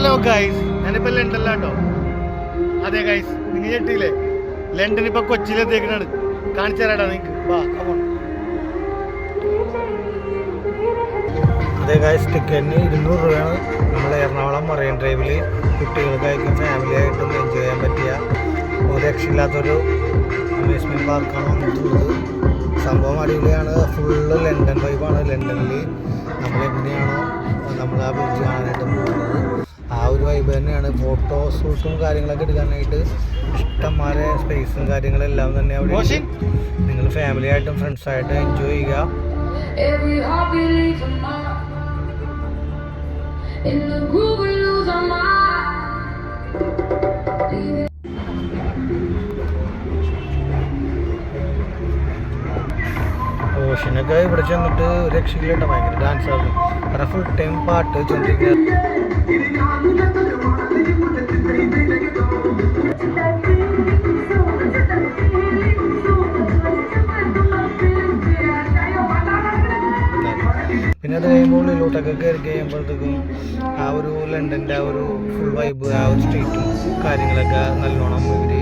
Hello guys, ഞാനിപ്പോൾ ലണ്ടനിലാട്ടോ. അതെ guys, നിങ്ങൾ ഞെട്ടിയില്ലേ? ലണ്ടൻ ഇപ്പോൾ കൊച്ചിയിലെത്തിയേക്കാണ്. കാണിച്ചു തരാടാ നിങ്ങൾക്ക്. വാ കമോൺ. അതെ ഗൈസ്, ടിക്കറ്റിന് 200 രൂപയാണ്. നമ്മൾ എറണാകുളം മറൈൻ ഡ്രൈവിൽ കുട്ടികൾക്കായിട്ടും ഫാമിലി ആയിട്ടും എൻജോയ് ചെയ്യാൻ പറ്റിയ ഒരു രക്ഷയില്ലാത്തൊരു അമ്യൂസ്മെൻറ്റ് പാർക്കാണ് വന്നിട്ടുള്ളത്. സംഭവം അടിപൊളിയാണ്. ഫുള്ള് ലണ്ടൻ വൈബാണ്. ലണ്ടനിൽ നമ്മളെങ്ങനെയാണോ നമ്മൾ ആ ബ്രിഡ്ജ് കാണാനായിട്ട് പോകുന്നത്, ആ ഒരു വൈബ് തന്നെയാണ്. ഫോട്ടോ ഷൂട്ടും കാര്യങ്ങളൊക്കെ എടുക്കാനായിട്ട് ഇഷ്ടംമാരെ സ്പേസും കാര്യങ്ങളെല്ലാം തന്നെ അവിടെ. നിങ്ങൾ ഫാമിലി ആയിട്ടും ഫ്രണ്ട്സായിട്ടും എൻജോയ് ചെയ്യുക. ഓഷനൊക്കെ ഇവിടെ ചെന്നിട്ട് രക്ഷയില്ലേട്ട, ഭയങ്കര ഡാൻസ് ആയിരുന്നു. കാരണം ഫുൾ ടൈം പാട്ട് വെച്ചോണ്ടിരിക്കുന്നത്. പിന്നെ അത് കഴിയുമ്പോൾ ഉള്ളിലോട്ടൊക്കെ കയറി കഴിയുമ്പോഴത്തേക്കും ആ ഒരു ലണ്ടൻ്റെ ആ ഒരു ഫുൾ വൈബ്, ആ ഒരു സ്ട്രീറ്റും കാര്യങ്ങളൊക്കെ നല്ലോണം ഇവർ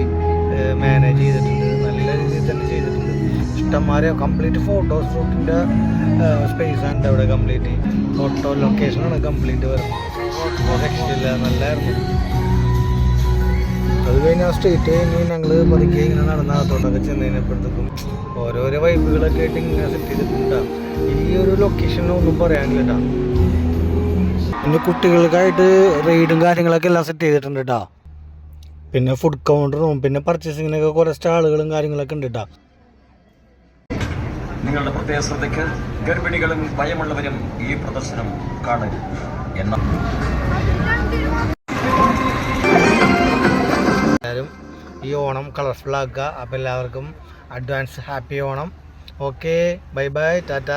മാനേജ് ചെയ്തിട്ടുണ്ട്. നല്ല രീതിയിൽ തന്നെ ചെയ്തിട്ടുണ്ട്. ഇഷ്ടംമാരെ കംപ്ലീറ്റ് ഫോട്ടോ ഷൂട്ടിൻ്റെ സ്പേസാണ് അവിടെ. കംപ്ലീറ്റ് ഫോട്ടോ ലൊക്കേഷനാണ് കംപ്ലീറ്റ് വരുന്നത്. രക്ഷയില്ല, നല്ലായിരുന്നു. അത് കഴിഞ്ഞ് ആ സ്ട്രീറ്റ് കഴിഞ്ഞ് ഞങ്ങൾ പതുക്കെ ഇങ്ങനെ നടന്നകത്തോട്ടൊക്കെ ചെന്ന് കഴിഞ്ഞപ്പോഴത്തേക്കും ഓരോരോ വൈബുകളൊക്കെ ആയിട്ട് ഇങ്ങനെ സെറ്റ് ചെയ്തിട്ടുണ്ടാകും. ഈ ഒരു ലൊക്കേഷനൊന്നും പറയാനില്ല കേട്ടോ. പിന്നെ കുട്ടികൾക്കായിട്ട് റൈഡും കാര്യങ്ങളൊക്കെ എല്ലാം സെറ്റ് ചെയ്തിട്ടുണ്ട് കേട്ടോ. പിന്നെ ഫുഡ് കൗണ്ടറും പിന്നെ പർച്ചേസിങ്ങിനൊക്കെ കുറേ സ്റ്റാളുകളും കാര്യങ്ങളൊക്കെ ഉണ്ട് കേട്ടോ. നിങ്ങളുടെ പ്രത്യേക ശ്രദ്ധയ്ക്ക് ഗർഭിണികളും ഭയമുള്ളവരും ഈ പ്രദർശനം കാണരുത് എന്ന എല്ലാവരും ഈ ഓണം കളർഫുൾ ആക്കുക. അപ്പോൾ എല്ലാവർക്കും advance happy Onam. Okay, bye bye, Tata.